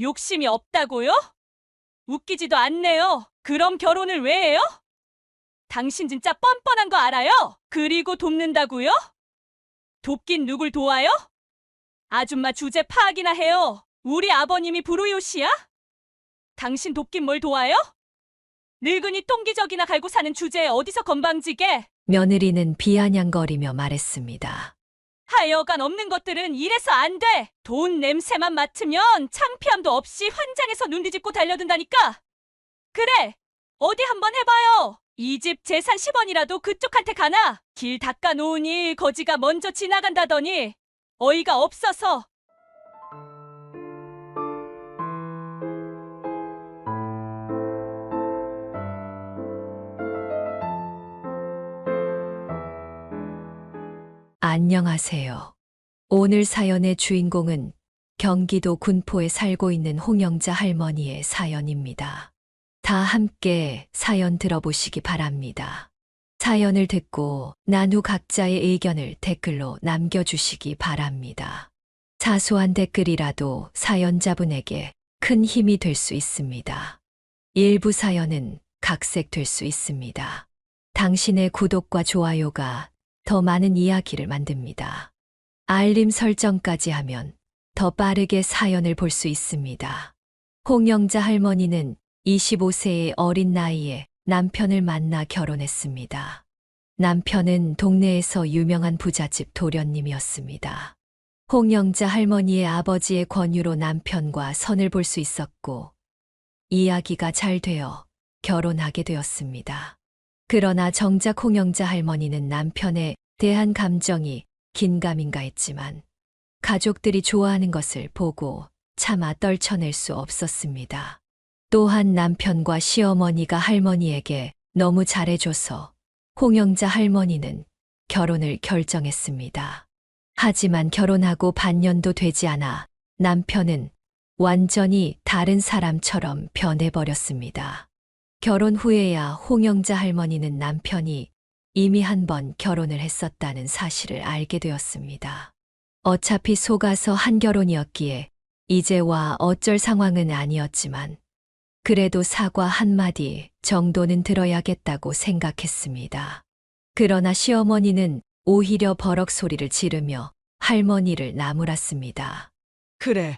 욕심이 없다고요? 웃기지도 않네요. 그럼 결혼을 왜 해요? 당신 진짜 뻔뻔한 거 알아요? 그리고 돕는다고요? 돕긴 누굴 도와요? 아줌마 주제 파악이나 해요. 우리 아버님이 불우이웃이야? 당신 돕긴 뭘 도와요? 늙은이 똥기저귀나 갈고 사는 주제에 어디서 건방지게? 며느리는 비아냥거리며 말했습니다. 하여간 없는 것들은 이래서 안 돼. 돈 냄새만 맡으면 창피함도 없이 환장해서 눈 뒤집고 달려든다니까. 그래, 어디 한번 해봐요. 이 집 재산 10원이라도 그쪽한테 가나? 길 닦아놓으니 거지가 먼저 지나간다더니 어이가 없어서. 안녕하세요. 오늘 사연의 주인공은 경기도 군포에 살고 있는 홍영자 할머니의 사연입니다. 다 함께 사연 들어보시기 바랍니다. 사연을 듣고 난 후 각자의 의견을 댓글로 남겨주시기 바랍니다. 사소한 댓글이라도 사연자분에게 큰 힘이 될 수 있습니다. 일부 사연은 각색될 수 있습니다. 당신의 구독과 좋아요가 더 많은 이야기를 만듭니다. 알림 설정까지 하면 더 빠르게 사연을 볼 수 있습니다. 홍영자 할머니는 25세의 어린 나이에 남편을 만나 결혼했습니다. 남편은 동네에서 유명한 부잣집 도련님이었습니다. 홍영자 할머니의 아버지의 권유로 남편과 선을 볼 수 있었고, 이야기가 잘 되어 결혼하게 되었습니다. 그러나 정작 홍영자 할머니는 남편에 대한 감정이 긴가민가 했지만 가족들이 좋아하는 것을 보고 차마 떨쳐낼 수 없었습니다. 또한 남편과 시어머니가 할머니에게 너무 잘해줘서 홍영자 할머니는 결혼을 결정했습니다. 하지만 결혼하고 반년도 되지 않아 남편은 완전히 다른 사람처럼 변해버렸습니다. 결혼 후에야 홍영자 할머니는 남편이 이미 한 번 결혼을 했었다는 사실을 알게 되었습니다. 어차피 속아서 한 결혼이었기에 이제와 어쩔 상황은 아니었지만 그래도 사과 한마디 정도는 들어야겠다고 생각했습니다. 그러나 시어머니는 오히려 버럭 소리를 지르며 할머니를 나무랐습니다. 그래,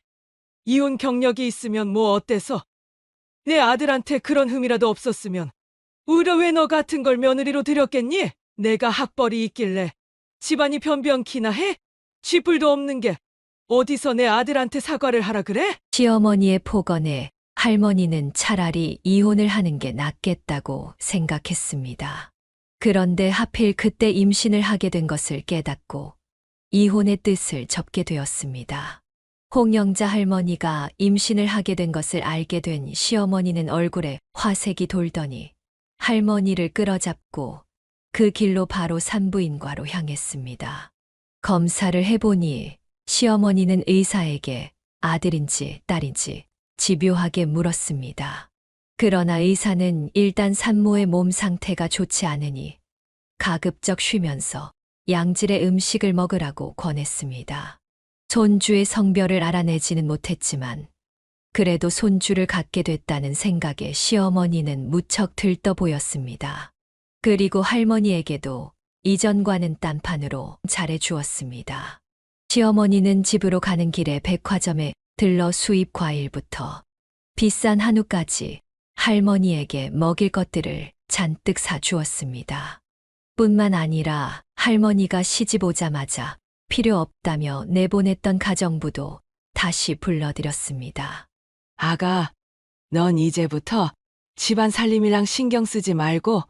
이혼 경력이 있으면 뭐 어때서? 내 아들한테 그런 흠이라도 없었으면 우려 왜 너 같은 걸 며느리로 들였겠니? 내가 학벌이 있길래 집안이 변변키나 해? 쥐뿔도 없는 게 어디서 내 아들한테 사과를 하라 그래? 시어머니의 폭언에 할머니는 차라리 이혼을 하는 게 낫겠다고 생각했습니다. 그런데 하필 그때 임신을 하게 된 것을 깨닫고 이혼의 뜻을 접게 되었습니다. 홍영자 할머니가 임신을 하게 된 것을 알게 된 시어머니는 얼굴에 화색이 돌더니 할머니를 끌어잡고 그 길로 바로 산부인과로 향했습니다. 검사를 해보니 시어머니는 의사에게 아들인지 딸인지 집요하게 물었습니다. 그러나 의사는 일단 산모의 몸 상태가 좋지 않으니 가급적 쉬면서 양질의 음식을 먹으라고 권했습니다. 손주의 성별을 알아내지는 못했지만 그래도 손주를 갖게 됐다는 생각에 시어머니는 무척 들떠 보였습니다. 그리고 할머니에게도 이전과는 딴판으로 잘해주었습니다. 시어머니는 집으로 가는 길에 백화점에 들러 수입 과일부터 비싼 한우까지 할머니에게 먹일 것들을 잔뜩 사주었습니다. 뿐만 아니라 할머니가 시집 오자마자 필요 없다며 내보냈던 가정부도 다시 불러들였습니다. 아가, 넌 이제부터 집안 살림이랑 신경 쓰지 말고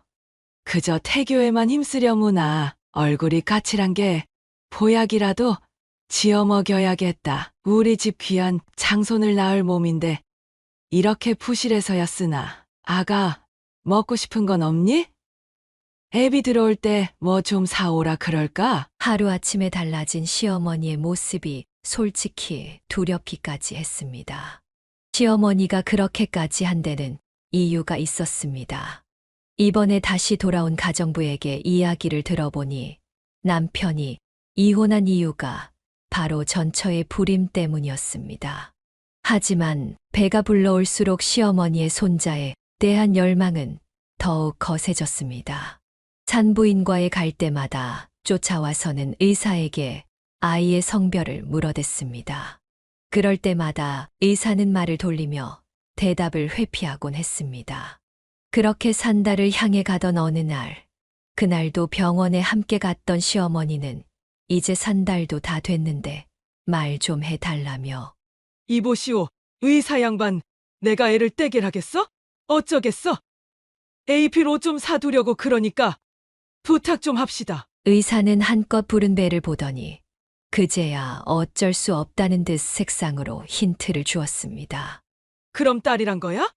그저 태교에만 힘쓰려무나. 얼굴이 까칠한 게 보약이라도 지어 먹여야겠다. 우리 집 귀한 장손을 낳을 몸인데 이렇게 푸실해서야 쓰나. 아가, 먹고 싶은 건 없니? 애비 들어올 때 뭐 좀 사오라 그럴까? 하루아침에 달라진 시어머니의 모습이 솔직히 두렵기까지 했습니다. 시어머니가 그렇게까지 한 데는 이유가 있었습니다. 이번에 다시 돌아온 가정부에게 이야기를 들어보니 남편이 이혼한 이유가 바로 전처의 불임 때문이었습니다. 하지만 배가 불러올수록 시어머니의 손자에 대한 열망은 더욱 거세졌습니다. 산부인과에 갈 때마다 쫓아와서는 의사에게 아이의 성별을 물어댔습니다. 그럴 때마다 의사는 말을 돌리며 대답을 회피하곤 했습니다. 그렇게 산 달을 향해 가던 어느 날, 그날도 병원에 함께 갔던 시어머니는 이제 산 달도 다 됐는데 말 좀 해달라며 이보시오, 의사 양반. 내가 애를 떼길 하겠어? 어쩌겠어? AP로 좀 사두려고 그러니까 부탁 좀 합시다. 의사는 한껏 부른 배를 보더니 그제야 어쩔 수 없다는 듯 색상으로 힌트를 주었습니다. 그럼 딸이란 거야?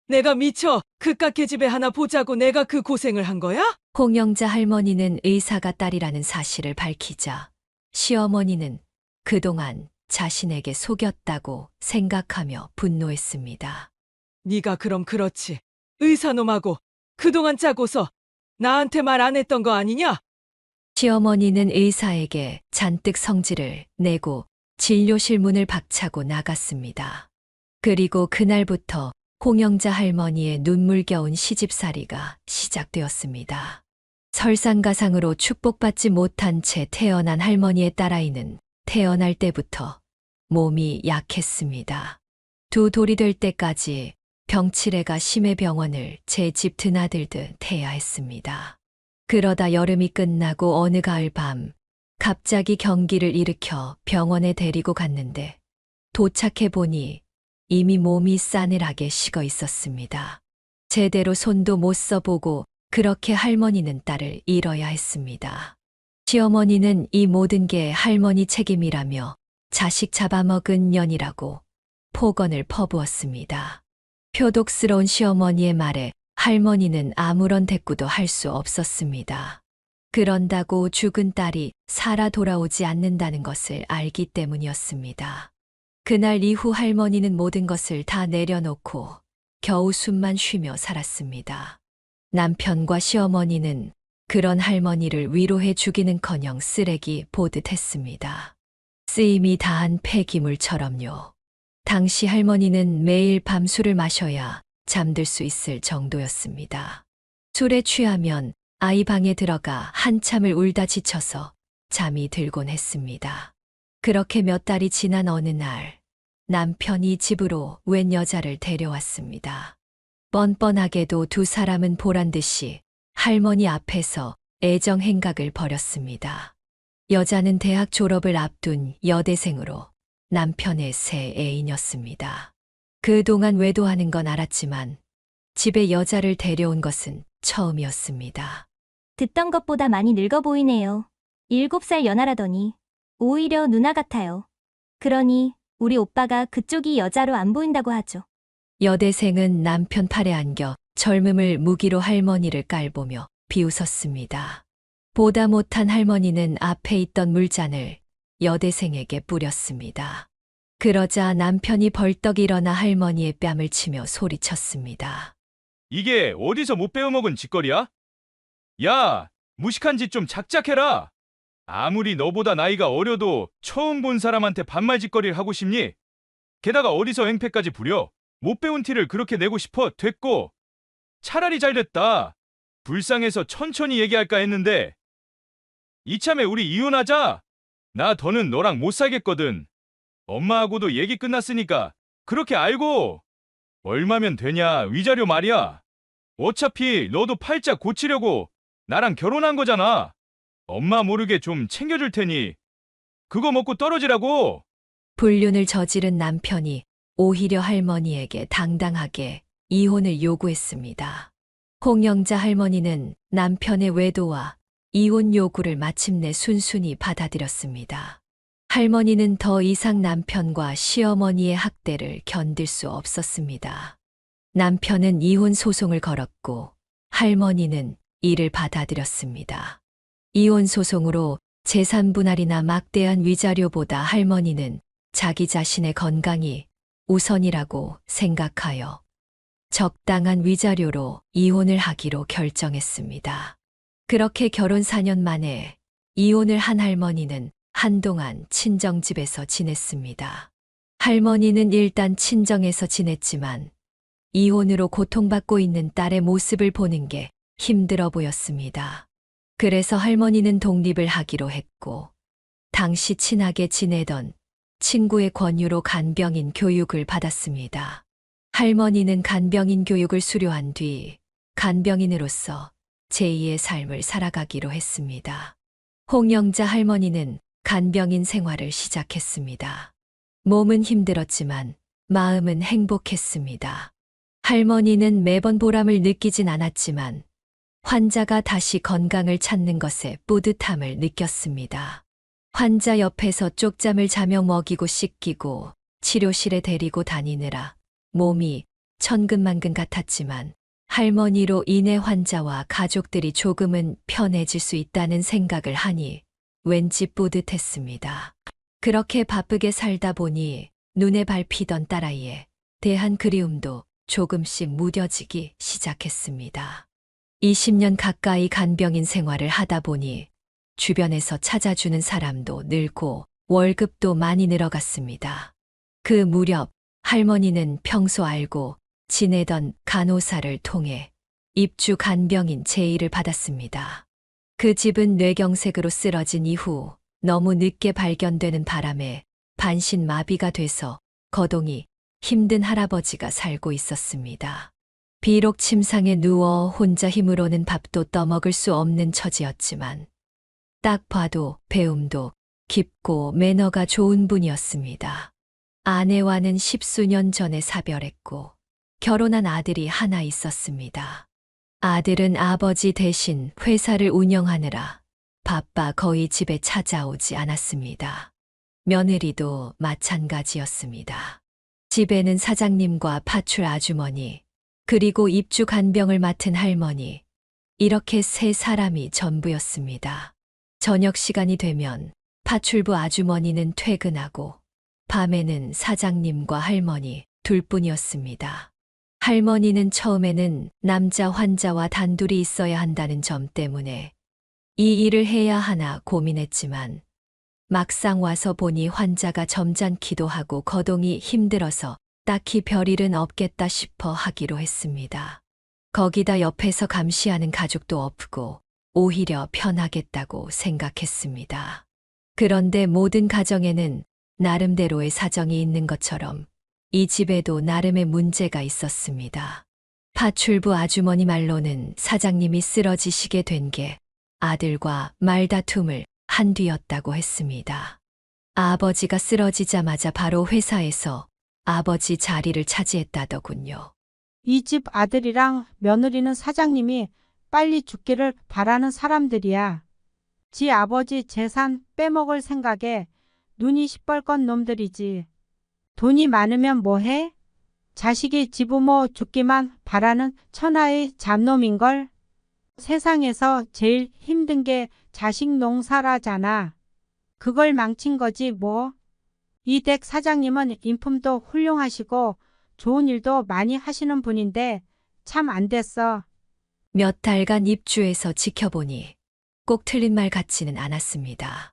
내가 미쳐 그깟 계집애 하나 보자고 내가 그 고생을 한 거야? 홍영자 할머니는 의사가 딸이라는 사실을 밝히자 시어머니는 그동안 자신에게 속였다고 생각하며 분노했습니다. 네가 그럼 그렇지. 의사놈하고 그동안 짜고서 나한테 말 안 했던 거 아니냐? 시어머니는 의사에게 잔뜩 성질을 내고 진료실 문을 박차고 나갔습니다. 그리고 그날부터 홍영자 할머니의 눈물겨운 시집살이가 시작되었습니다. 설상가상으로 축복받지 못한 채 태어난 할머니의 딸아이는 태어날 때부터 몸이 약했습니다. 두 돌이 될 때까지 병치레가 심해 병원을 제 집 드나들듯 해야 했습니다. 그러다 여름이 끝나고 어느 가을 밤 갑자기 경기를 일으켜 병원에 데리고 갔는데 도착해 보니 이미 몸이 싸늘하게 식어 있었습니다. 제대로 손도 못 써보고 그렇게 할머니는 딸을 잃어야 했습니다. 시어머니는 이 모든 게 할머니 책임이라며 자식 잡아먹은 년이라고 폭언을 퍼부었습니다. 표독스러운 시어머니의 말에 할머니는 아무런 대꾸도 할 수 없었습니다. 그런다고 죽은 딸이 살아 돌아오지 않는다는 것을 알기 때문이었습니다. 그날 이후 할머니는 모든 것을 다 내려놓고 겨우 숨만 쉬며 살았습니다. 남편과 시어머니는 그런 할머니를 위로해 주기는커녕 쓰레기 보듯 했습니다. 쓰임이 다한 폐기물처럼요. 당시 할머니는 매일 밤 술을 마셔야 잠들 수 있을 정도였습니다. 술에 취하면 아이 방에 들어가 한참을 울다 지쳐서 잠이 들곤 했습니다. 그렇게 몇 달이 지난 어느 날 남편이 집으로 웬 여자를 데려왔습니다. 뻔뻔하게도 두 사람은 보란듯이 할머니 앞에서 애정 행각을 벌였습니다. 여자는 대학 졸업을 앞둔 여대생으로 남편의 새 애인이었습니다. 그동안 외도하는 건 알았지만 집에 여자를 데려온 것은 처음이었습니다. 듣던 것보다 많이 늙어 보이네요. 7살 연하라더니 오히려 누나 같아요. 그러니 우리 오빠가 그쪽이 여자로 안 보인다고 하죠. 여대생은 남편 팔에 안겨 젊음을 무기로 할머니를 깔보며 비웃었습니다. 보다 못한 할머니는 앞에 있던 물잔을 여대생에게 뿌렸습니다. 그러자 남편이 벌떡 일어나 할머니의 뺨을 치며 소리쳤습니다. 이게 어디서 못 배워먹은 짓거리야? 야, 무식한 짓 좀 작작해라. 아무리 너보다 나이가 어려도 처음 본 사람한테 반말짓거리를 하고 싶니? 게다가 어디서 행패까지 부려? 못 배운 티를 그렇게 내고 싶어? 됐고. 차라리 잘됐다. 불쌍해서 천천히 얘기할까 했는데. 이참에 우리 이혼하자. 나 더는 너랑 못 살겠거든. 엄마하고도 얘기 끝났으니까 그렇게 알고. 얼마면 되냐, 위자료 말이야. 어차피 너도 팔자 고치려고 나랑 결혼한 거잖아. 엄마 모르게 좀 챙겨줄 테니 그거 먹고 떨어지라고. 불륜을 저지른 남편이 오히려 할머니에게 당당하게 이혼을 요구했습니다. 홍영자 할머니는 남편의 외도와 이혼 요구를 마침내 순순히 받아들였습니다. 할머니는 더 이상 남편과 시어머니의 학대를 견딜 수 없었습니다. 남편은 이혼 소송을 걸었고 할머니는 이를 받아들였습니다. 이혼 소송으로 재산 분할이나 막대한 위자료보다 할머니는 자기 자신의 건강이 우선이라고 생각하여 적당한 위자료로 이혼을 하기로 결정했습니다. 그렇게 결혼 4년 만에 이혼을 한 할머니는 한동안 친정집에서 지냈습니다. 할머니는 일단 친정에서 지냈지만 이혼으로 고통받고 있는 딸의 모습을 보는 게 힘들어 보였습니다. 그래서 할머니는 독립을 하기로 했고, 당시 친하게 지내던 친구의 권유로 간병인 교육을 받았습니다. 할머니는 간병인 교육을 수료한 뒤 간병인으로서 제2의 삶을 살아가기로 했습니다. 홍영자 할머니는 간병인 생활을 시작했습니다. 몸은 힘들었지만 마음은 행복했습니다. 할머니는 매번 보람을 느끼진 않았지만 환자가 다시 건강을 찾는 것에 뿌듯함을 느꼈습니다. 환자 옆에서 쪽잠을 자며 먹이고 씻기고 치료실에 데리고 다니느라 몸이 천근만근 같았지만 할머니로 인해 환자와 가족들이 조금은 편해질 수 있다는 생각을 하니 왠지 뿌듯했습니다. 그렇게 바쁘게 살다 보니 눈에 밟히던 딸아이에 대한 그리움도 조금씩 무뎌지기 시작했습니다. 20년 가까이 간병인 생활을 하다 보니 주변에서 찾아주는 사람도 늘고 월급도 많이 늘어갔습니다. 그 무렵 할머니는 평소 알고 지내던 간호사를 통해 입주 간병인 제의를 받았습니다. 그 집은 뇌경색으로 쓰러진 이후 너무 늦게 발견되는 바람에 반신마비가 돼서 거동이 힘든 할아버지가 살고 있었습니다. 비록 침상에 누워 혼자 힘으로는 밥도 떠먹을 수 없는 처지였지만 딱 봐도 배움도 깊고 매너가 좋은 분이었습니다. 아내와는 10수년 전에 사별했고 결혼한 아들이 하나 있었습니다. 아들은 아버지 대신 회사를 운영하느라 바빠 거의 집에 찾아오지 않았습니다. 며느리도 마찬가지였습니다. 집에는 사장님과 파출 아주머니, 그리고 입주 간병을 맡은 할머니, 이렇게 세 사람이 전부였습니다. 저녁 시간이 되면 파출부 아주머니는 퇴근하고 밤에는 사장님과 할머니 둘뿐이었습니다. 할머니는 처음에는 남자 환자와 단둘이 있어야 한다는 점 때문에 이 일을 해야 하나 고민했지만 막상 와서 보니 환자가 점잖기도 하고 거동이 힘들어서 딱히 별일은 없겠다 싶어 하기로 했습니다. 거기다 옆에서 감시하는 가족도 없고 오히려 편하겠다고 생각했습니다. 그런데 모든 가정에는 나름대로의 사정이 있는 것처럼 이 집에도 나름의 문제가 있었습니다. 파출부 아주머니 말로는 사장님이 쓰러지시게 된 게 아들과 말다툼을 한 뒤였다고 했습니다. 아버지가 쓰러지자마자 바로 회사에서 아버지 자리를 차지했다더군요. 이 집 아들이랑 며느리는 사장님이 빨리 죽기를 바라는 사람들이야. 지 아버지 재산 빼먹을 생각에 눈이 시뻘건 놈들이지. 돈이 많으면 뭐해? 자식이 지부모 죽기만 바라는 천하의 잡놈인걸. 세상에서 제일 힘든 게 자식 농사라잖아. 그걸 망친 거지 뭐. 이 댁 사장님은 인품도 훌륭하시고 좋은 일도 많이 하시는 분인데 참 안 됐어. 몇 달간 입주해서 지켜보니 꼭 틀린 말 같지는 않았습니다.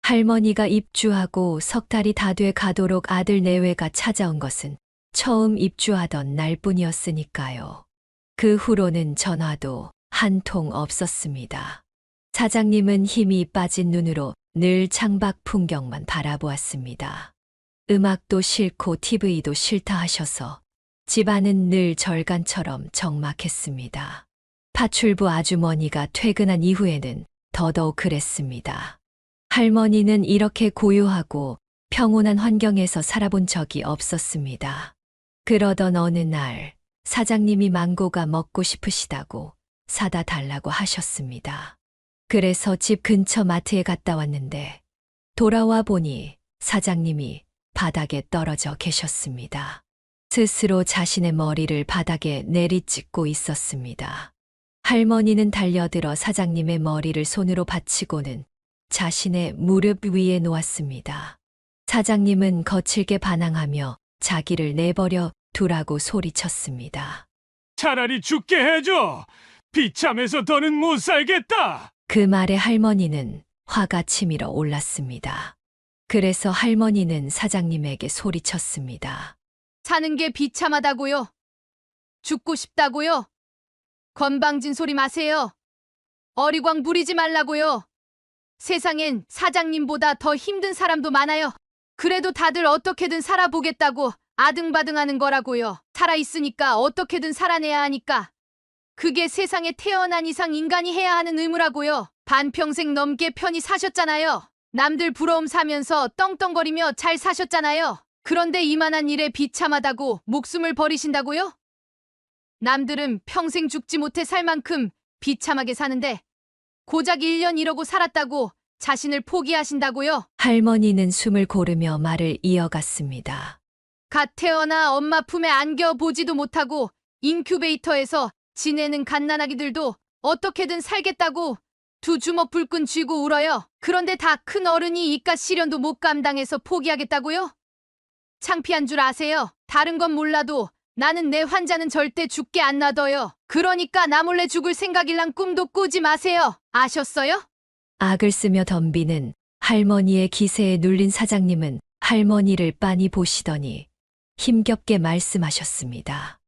할머니가 입주하고 석 달이 다 돼 가도록 아들 내외가 찾아온 것은 처음 입주하던 날뿐이었으니까요. 그 후로는 전화도 한 통 없었습니다. 사장님은 힘이 빠진 눈으로 늘 창밖 풍경만 바라보았습니다. 음악도 싫고 TV도 싫다 하셔서 집안은 늘 절간처럼 적막했습니다. 파출부 아주머니가 퇴근한 이후에는 더더욱 그랬습니다. 할머니는 이렇게 고요하고 평온한 환경에서 살아본 적이 없었습니다. 그러던 어느 날 사장님이 망고가 먹고 싶으시다고 사다 달라고 하셨습니다. 그래서 집 근처 마트에 갔다 왔는데 돌아와 보니 사장님이 바닥에 떨어져 계셨습니다. 스스로 자신의 머리를 바닥에 내리찍고 있었습니다. 할머니는 달려들어 사장님의 머리를 손으로 받치고는 자신의 무릎 위에 놓았습니다. 사장님은 거칠게 반항하며 자기를 내버려 두라고 소리쳤습니다. 차라리 죽게 해줘. 비참해서 더는 못 살겠다. 그 말에 할머니는 화가 치밀어 올랐습니다. 그래서 할머니는 사장님에게 소리쳤습니다. 사는 게 비참하다고요? 죽고 싶다고요? 건방진 소리 마세요. 어리광 부리지 말라고요. 세상엔 사장님보다 더 힘든 사람도 많아요. 그래도 다들 어떻게든 살아보겠다고 아등바등하는 거라고요. 살아있으니까 어떻게든 살아내야 하니까. 그게 세상에 태어난 이상 인간이 해야 하는 의무라고요. 반평생 넘게 편히 사셨잖아요. 남들 부러움 사면서 떵떵거리며 잘 사셨잖아요. 그런데 이만한 일에 비참하다고 목숨을 버리신다고요? 남들은 평생 죽지 못해 살 만큼 비참하게 사는데 고작 1년 이러고 살았다고 자신을 포기하신다고요? 할머니는 숨을 고르며 말을 이어갔습니다. 갓 태어나 엄마 품에 안겨보지도 못하고 인큐베이터에서 지내는 갓난아기들도 어떻게든 살겠다고 두 주먹 불끈 쥐고 울어요. 그런데 다 큰 어른이 이깟 시련도 못 감당해서 포기하겠다고요? 창피한 줄 아세요? 다른 건 몰라도 나는 내 환자는 절대 죽게 안 놔둬요. 그러니까 나 몰래 죽을 생각일랑 꿈도 꾸지 마세요. 아셨어요? 악을 쓰며 덤비는 할머니의 기세에 눌린 사장님은 할머니를 빤히 보시더니 힘겹게 말씀하셨습니다.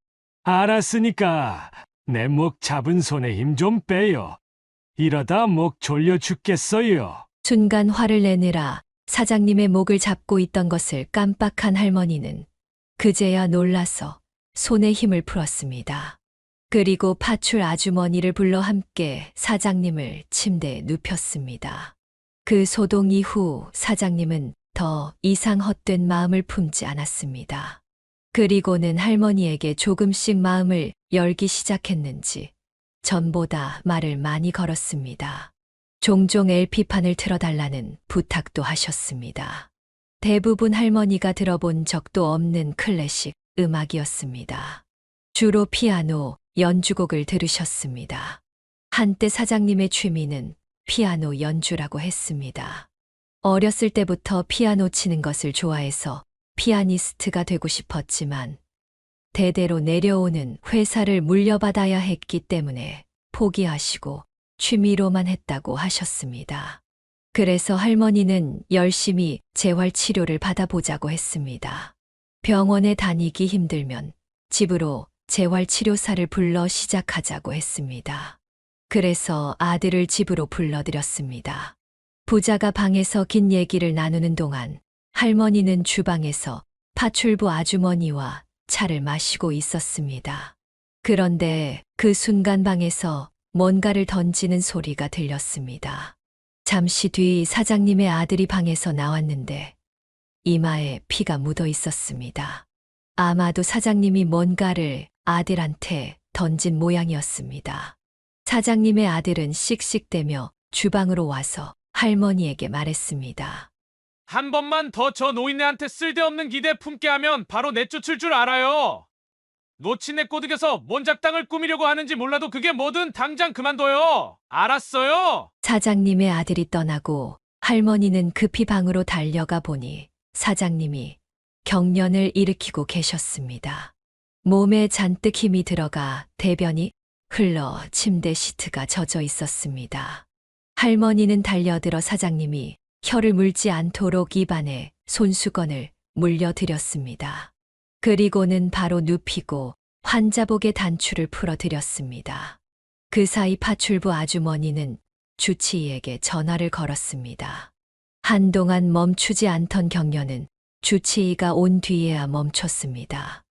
알았으니까 내 목 잡은 손에 힘 좀 빼요. 이러다 목 졸려 죽겠어요. 순간 화를 내느라 사장님의 목을 잡고 있던 것을 깜빡한 할머니는 그제야 놀라서 손에 힘을 풀었습니다. 그리고 파출 아주머니를 불러 함께 사장님을 침대에 눕혔습니다. 그 소동 이후 사장님은 더 이상 헛된 마음을 품지 않았습니다. 그리고는 할머니에게 조금씩 마음을 열기 시작했는지 전보다 말을 많이 걸었습니다. 종종 LP판을 틀어달라는 부탁도 하셨습니다. 대부분 할머니가 들어본 적도 없는 클래식 음악이었습니다. 주로 피아노 연주곡을 들으셨습니다. 한때 사장님의 취미는 피아노 연주라고 했습니다. 어렸을 때부터 피아노 치는 것을 좋아해서 피아니스트가 되고 싶었지만 대대로 내려오는 회사를 물려받아야 했기 때문에 포기하시고 취미로만 했다고 하셨습니다. 그래서 할머니는 열심히 재활치료를 받아보자고 했습니다. 병원에 다니기 힘들면 집으로 재활치료사를 불러 시작하자고 했습니다. 그래서 아들을 집으로 불러들였습니다. 부자가 방에서 긴 얘기를 나누는 동안 할머니는 주방에서 파출부 아주머니와 차를 마시고 있었습니다. 그런데 그 순간 방에서 뭔가를 던지는 소리가 들렸습니다. 잠시 뒤 사장님의 아들이 방에서 나왔는데 이마에 피가 묻어 있었습니다. 아마도 사장님이 뭔가를 아들한테 던진 모양이었습니다. 사장님의 아들은 씩씩대며 주방으로 와서 할머니에게 말했습니다. 한 번만 더 저 노인네한테 쓸데없는 기대 품게 하면 바로 내쫓을 줄 알아요. 노친네 꼬드겨서 뭔 작당을 꾸미려고 하는지 몰라도 그게 뭐든 당장 그만둬요. 알았어요? 사장님의 아들이 떠나고 할머니는 급히 방으로 달려가 보니 사장님이 경련을 일으키고 계셨습니다. 몸에 잔뜩 힘이 들어가 대변이 흘러 침대 시트가 젖어 있었습니다. 할머니는 달려들어 사장님이 혀를 물지 않도록 입안에 손수건을 물려드렸습니다. 그리고는 바로 눕히고 환자복의 단추를 풀어드렸습니다. 그 사이 파출부 아주머니는 주치의에게 전화를 걸었습니다. 한동안 멈추지 않던 경련은 주치의가 온 뒤에야 멈췄습니다.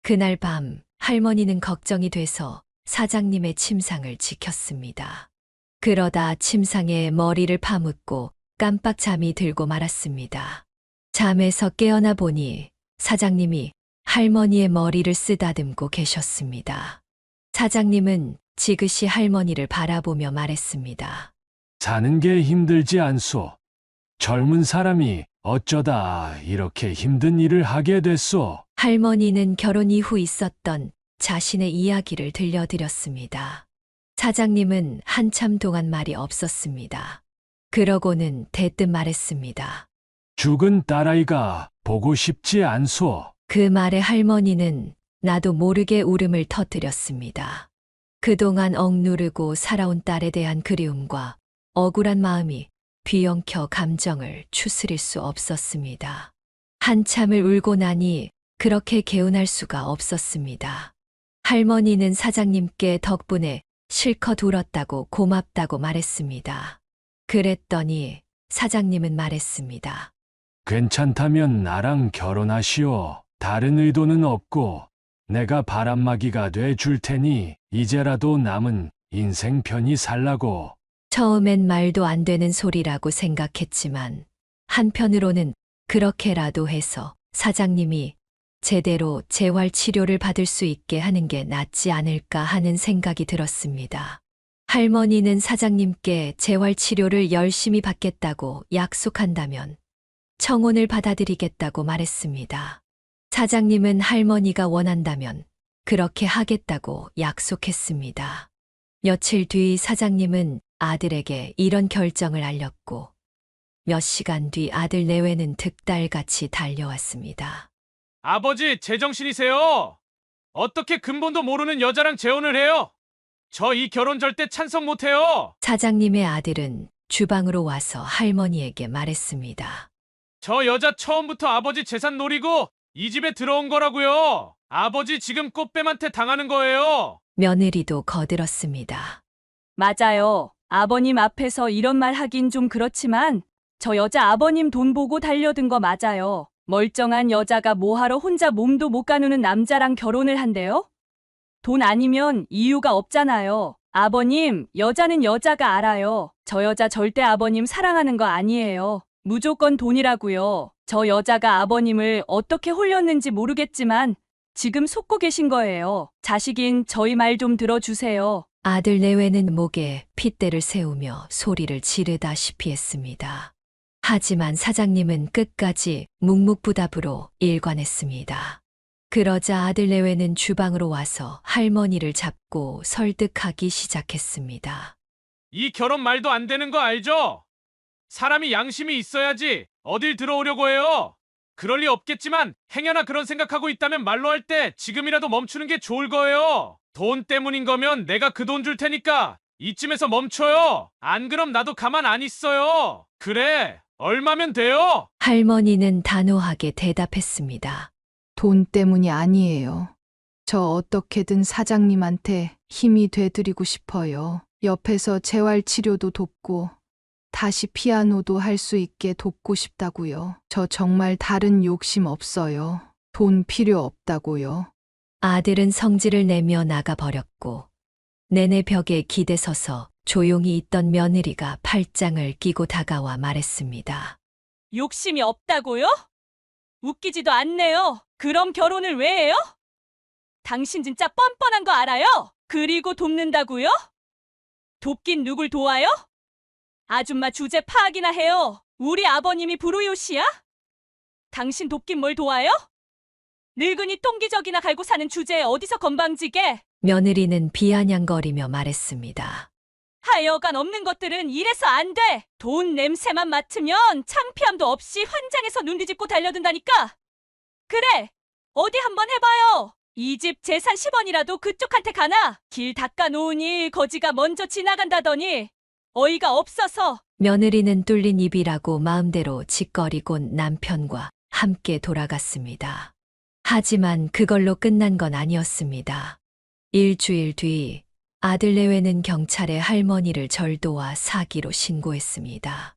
그날 밤 할머니는 걱정이 돼서 사장님의 침상을 지켰습니다. 그러다 침상에 머리를 파묻고 깜빡 잠이 들고 말았습니다. 잠에서 깨어나 보니 사장님이 할머니의 머리를 쓰다듬고 계셨습니다. 사장님은 지그시 할머니를 바라보며 말했습니다. 사는 게 힘들지 않소. 젊은 사람이 어쩌다 이렇게 힘든 일을 하게 됐소. 할머니는 결혼 이후 있었던 자신의 이야기를 들려드렸습니다. 사장님은 한참 동안 말이 없었습니다. 그러고는 대뜸 말했습니다. 죽은 딸아이가 보고 싶지 않소. 그 말에 할머니는 나도 모르게 울음을 터뜨렸습니다. 그동안 억누르고 살아온 딸에 대한 그리움과 억울한 마음이 뒤엉켜 감정을 추스릴 수 없었습니다. 한참을 울고 나니 그렇게 개운할 수가 없었습니다. 할머니는 사장님께 덕분에 실컷 울었다고 고맙다고 말했습니다. 그랬더니 사장님은 말했습니다. 괜찮다면 나랑 결혼하시오. 다른 의도는 없고 내가 바람막이가 돼 줄 테니 이제라도 남은 인생 편히 살라고. 처음엔 말도 안 되는 소리라고 생각했지만 한편으로는 그렇게라도 해서 사장님이 제대로 재활 치료를 받을 수 있게 하는 게 낫지 않을까 하는 생각이 들었습니다. 할머니는 사장님께 재활 치료를 열심히 받겠다고 약속한다면 청혼을 받아들이겠다고 말했습니다. 사장님은 할머니가 원한다면 그렇게 하겠다고 약속했습니다. 며칠 뒤 사장님은 아들에게 이런 결정을 알렸고 몇 시간 뒤 아들 내외는 득달같이 달려왔습니다. 아버지, 제정신이세요? 어떻게 근본도 모르는 여자랑 재혼을 해요? 저 이 결혼 절대 찬성 못해요. 사장님의 아들은 주방으로 와서 할머니에게 말했습니다. 저 여자 처음부터 아버지 재산 노리고 이 집에 들어온 거라고요. 아버지 지금 꽃뱀한테 당하는 거예요. 며느리도 거들었습니다. 맞아요. 아버님 앞에서 이런 말 하긴 좀 그렇지만 저 여자 아버님 돈 보고 달려든 거 맞아요. 멀쩡한 여자가 뭐하러 혼자 몸도 못 가누는 남자랑 결혼을 한대요? 돈 아니면 이유가 없잖아요. 아버님, 여자는 여자가 알아요. 저 여자 절대 아버님 사랑하는 거 아니에요. 무조건 돈이라고요. 저 여자가 아버님을 어떻게 홀렸는지 모르겠지만 지금 속고 계신 거예요. 자식인 저희 말 좀 들어주세요. 아들 내외는 목에 핏대를 세우며 소리를 지르다시피 했습니다. 하지만 사장님은 끝까지 묵묵부답으로 일관했습니다. 그러자 아들 내외는 주방으로 와서 할머니를 잡고 설득하기 시작했습니다. 이 결혼 말도 안 되는 거 알죠? 사람이 양심이 있어야지 어딜 들어오려고 해요. 그럴 리 없겠지만 행여나 그런 생각하고 있다면 말로 할 때 지금이라도 멈추는 게 좋을 거예요. 돈 때문인 거면 내가 그 돈 줄 테니까 이쯤에서 멈춰요. 안 그럼 나도 가만 안 있어요. 그래, 얼마면 돼요? 할머니는 단호하게 대답했습니다. 돈 때문이 아니에요. 저 어떻게든 사장님한테 힘이 돼드리고 싶어요. 옆에서 재활치료도 돕고 다시 피아노도 할 수 있게 돕고 싶다고요. 저 정말 다른 욕심 없어요. 돈 필요 없다고요. 아들은 성질을 내며 나가버렸고 내내 벽에 기대서서 조용히 있던 며느리가 팔짱을 끼고 다가와 말했습니다. 욕심이 없다고요? 웃기지도 않네요. 그럼 결혼을 왜 해요? 당신 진짜 뻔뻔한 거 알아요? 그리고 돕는다고요? 돕긴 누굴 도와요? 아줌마 주제 파악이나 해요. 우리 아버님이 불우이웃이야? 당신 돕긴 뭘 도와요? 늙은이 똥기저귀나 갈고 사는 주제에 어디서 건방지게? 며느리는 비아냥거리며 말했습니다. 하여간 없는 것들은 이래서 안 돼. 돈 냄새만 맡으면 창피함도 없이 환장해서 눈 뒤집고 달려든다니까. 그래, 어디 한번 해봐요. 이 집 재산 10원이라도 그쪽한테 가나? 길 닦아놓으니 거지가 먼저 지나간다더니 어이가 없어서. 며느리는 뚫린 입이라고 마음대로 짓거리곤 남편과 함께 돌아갔습니다. 하지만 그걸로 끝난 건 아니었습니다. 일주일 뒤 아들 내외는 경찰에 할머니를 절도와 사기로 신고했습니다.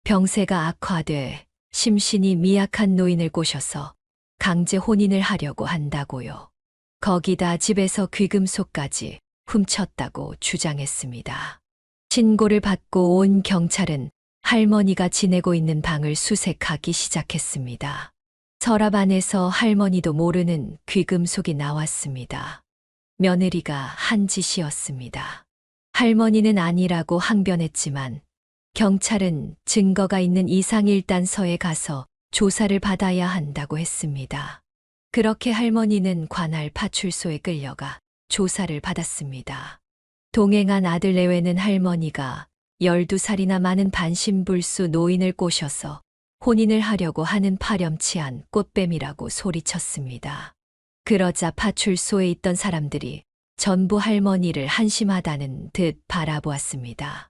병세가 악화돼 심신이 미약한 노인을 꼬셔서 강제 혼인을 하려고 한다고요. 거기다 집에서 귀금속까지 훔쳤다고 주장했습니다. 신고를 받고 온 경찰은 할머니가 지내고 있는 방을 수색하기 시작했습니다. 서랍 안에서 할머니도 모르는 귀금속이 나왔습니다. 며느리가 한 짓이었습니다. 할머니는 아니라고 항변했지만 경찰은 증거가 있는 이상일단서에 가서 조사를 받아야 한다고 했습니다. 그렇게 할머니는 관할 파출소에 끌려가 조사를 받았습니다. 동행한 아들 내외는 할머니가 12살이나 많은 반신불수 노인을 꼬셔서 혼인을 하려고 하는 파렴치한 꽃뱀이라고 소리쳤습니다. 그러자 파출소에 있던 사람들이 전부 할머니를 한심하다는 듯 바라보았습니다.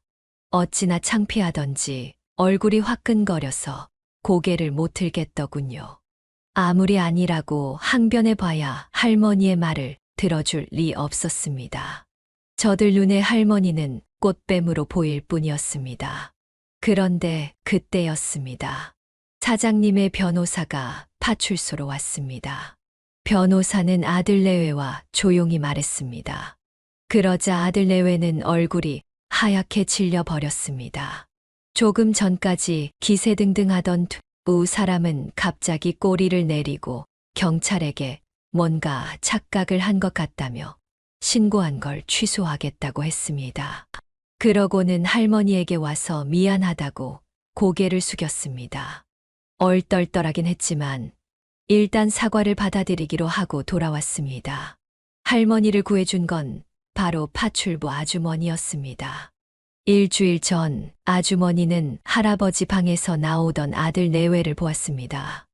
어찌나 창피하던지 얼굴이 화끈거려서 고개를 못 들겠더군요. 아무리 아니라고 항변해 봐야 할머니의 말을 들어줄 리 없었습니다. 저들 눈에 할머니는 꽃뱀으로 보일 뿐이었습니다. 그런데 그때였습니다. 사장님의 변호사가 파출소로 왔습니다. 변호사는 아들 내외와 조용히 말했습니다. 그러자 아들 내외는 얼굴이 하얗게 질려 버렸습니다. 조금 전까지 기세등등하던 두 사람은 갑자기 꼬리를 내리고 경찰에게 뭔가 착각을 한 것 같다며 신고한 걸 취소하겠다고 했습니다. 그러고는 할머니에게 와서 미안하다고 고개를 숙였습니다. 얼떨떨하긴 했지만 일단 사과를 받아들이기로 하고 돌아왔습니다. 할머니를 구해준 건 바로 파출부 아주머니였습니다. 일주일 전 아주머니는 할아버지 방에서 나오던 아들 내외를 보았습니다.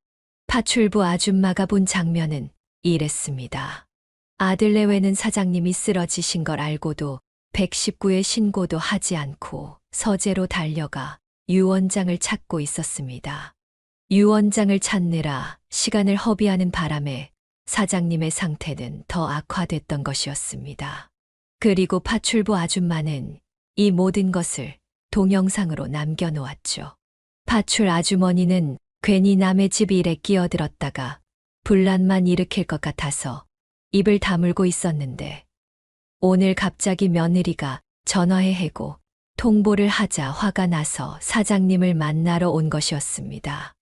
파출부 아줌마가 본 장면은 이랬습니다. 아들 내외는 사장님이 쓰러지신 걸 알고도 119에 신고도 하지 않고 서재로 달려가 유 원장을 찾고 있었습니다. 유 원장을 찾느라 시간을 허비하는 바람에 사장님의 상태는 더 악화됐던 것이었습니다. 그리고 파출부 아줌마는 이 모든 것을 동영상으로 남겨놓았죠. 파출 아주머니는 괜히 남의 집 일에 끼어들었다가 분란만 일으킬 것 같아서 입을 다물고 있었는데 오늘 갑자기 며느리가 전화해 해고 통보를 하자 화가 나서 사장님을 만나러 온 것이었습니다.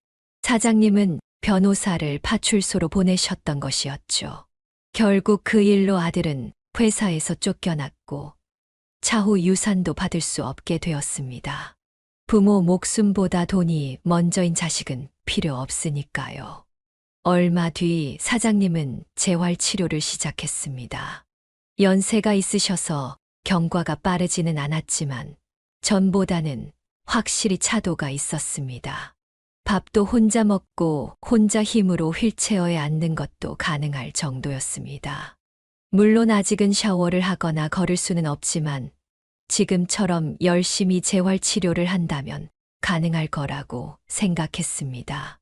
사장님은 변호사를 파출소로 보내셨던 것이었죠. 결국 그 일로 아들은 회사에서 쫓겨났고 차후 유산도 받을 수 없게 되었습니다. 부모 목숨보다 돈이 먼저인 자식은 필요 없으니까요. 얼마 뒤 사장님은 재활치료를 시작했습니다. 연세가 있으셔서 경과가 빠르지는 않았지만 전보다는 확실히 차도가 있었습니다. 밥도 혼자 먹고 혼자 힘으로 휠체어에 앉는 것도 가능할 정도였습니다. 물론 아직은 샤워를 하거나 걸을 수는 없지만 지금처럼 열심히 재활치료를 한다면 가능할 거라고 생각했습니다.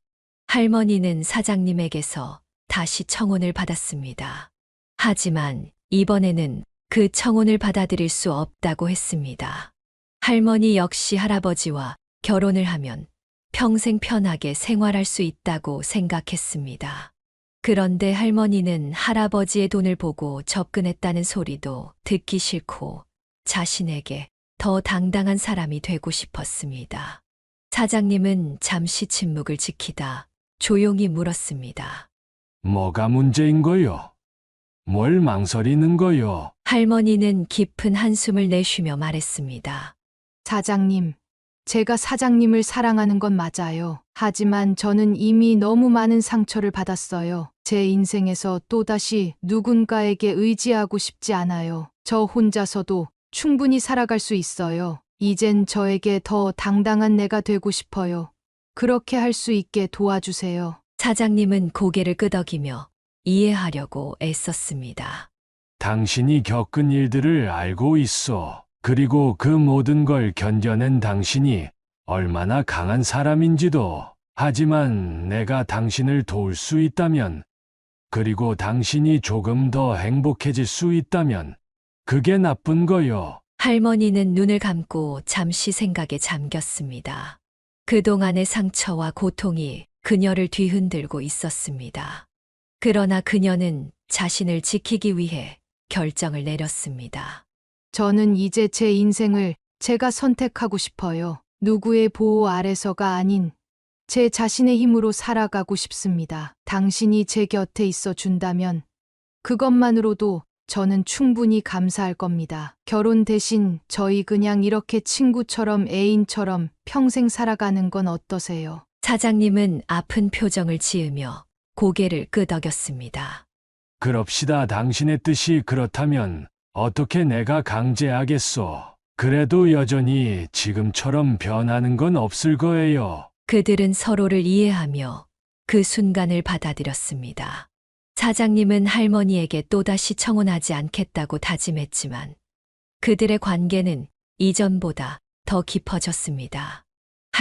할머니는 사장님에게서 다시 청혼을 받았습니다. 하지만 이번에는 그 청혼을 받아들일 수 없다고 했습니다. 할머니 역시 할아버지와 결혼을 하면 평생 편하게 생활할 수 있다고 생각했습니다. 그런데 할머니는 할아버지의 돈을 보고 접근했다는 소리도 듣기 싫고 자신에게 더 당당한 사람이 되고 싶었습니다. 사장님은 잠시 침묵을 지키다 조용히 물었습니다. 뭐가 문제인 거요? 뭘 망설이는 거요? 할머니는 깊은 한숨을 내쉬며 말했습니다. 사장님, 제가 사장님을 사랑하는 건 맞아요. 하지만 저는 이미 너무 많은 상처를 받았어요. 제 인생에서 또다시 누군가에게 의지하고 싶지 않아요. 저 혼자서도 충분히 살아갈 수 있어요. 이젠 저에게 더 당당한 내가 되고 싶어요. 그렇게 할 수 있게 도와주세요. 사장님은 고개를 끄덕이며 이해하려고 애썼습니다. 당신이 겪은 일들을 알고 있어. 그리고 그 모든 걸 견뎌낸 당신이 얼마나 강한 사람인지도. 하지만 내가 당신을 도울 수 있다면, 그리고 당신이 조금 더 행복해질 수 있다면, 그게 나쁜 거요. 할머니는 눈을 감고 잠시 생각에 잠겼습니다. 그동안의 상처와 고통이 그녀를 뒤흔들고 있었습니다. 그러나 그녀는 자신을 지키기 위해 결정을 내렸습니다. 저는 이제 제 인생을 제가 선택하고 싶어요. 누구의 보호 아래서가 아닌 제 자신의 힘으로 살아가고 싶습니다. 당신이 제 곁에 있어 준다면 그것만으로도 저는 충분히 감사할 겁니다. 결혼 대신 저희 그냥 이렇게 친구처럼 애인처럼 평생 살아가는 건 어떠세요? 사장님은 아픈 표정을 지으며 고개를 끄덕였습니다. 그럽시다. 당신의 뜻이 그렇다면 어떻게 내가 강제하겠소. 그래도 여전히 지금처럼 변하는 건 없을 거예요. 그들은 서로를 이해하며 그 순간을 받아들였습니다. 사장님은 할머니에게 또다시 청혼하지 않겠다고 다짐했지만 그들의 관계는 이전보다 더 깊어졌습니다.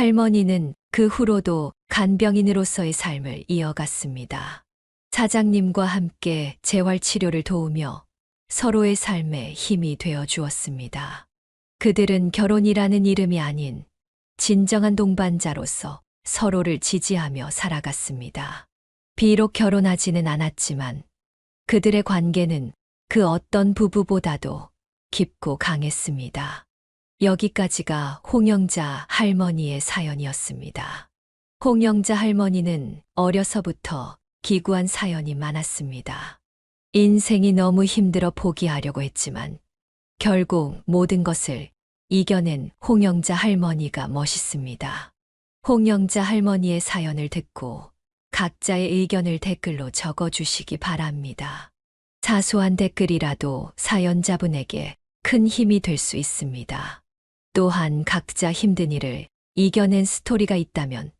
할머니는 그 후로도 간병인으로서의 삶을 이어갔습니다. 사장님과 함께 재활 치료를 도우며 서로의 삶에 힘이 되어 주었습니다. 그들은 결혼이라는 이름이 아닌 진정한 동반자로서 서로를 지지하며 살아갔습니다. 비록 결혼하지는 않았지만 그들의 관계는 그 어떤 부부보다도 깊고 강했습니다. 여기까지가 홍영자 할머니의 사연이었습니다. 홍영자 할머니는 어려서부터 기구한 사연이 많았습니다. 인생이 너무 힘들어 포기하려고 했지만 결국 모든 것을 이겨낸 홍영자 할머니가 멋있습니다. 홍영자 할머니의 사연을 듣고 각자의 의견을 댓글로 적어주시기 바랍니다. 사소한 댓글이라도 사연자분에게 큰 힘이 될 수 있습니다. 또한 각자 힘든 일을 이겨낸 스토리가 있다면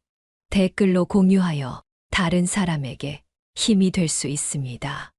댓글로 공유하여 다른 사람에게 힘이 될 수 있습니다.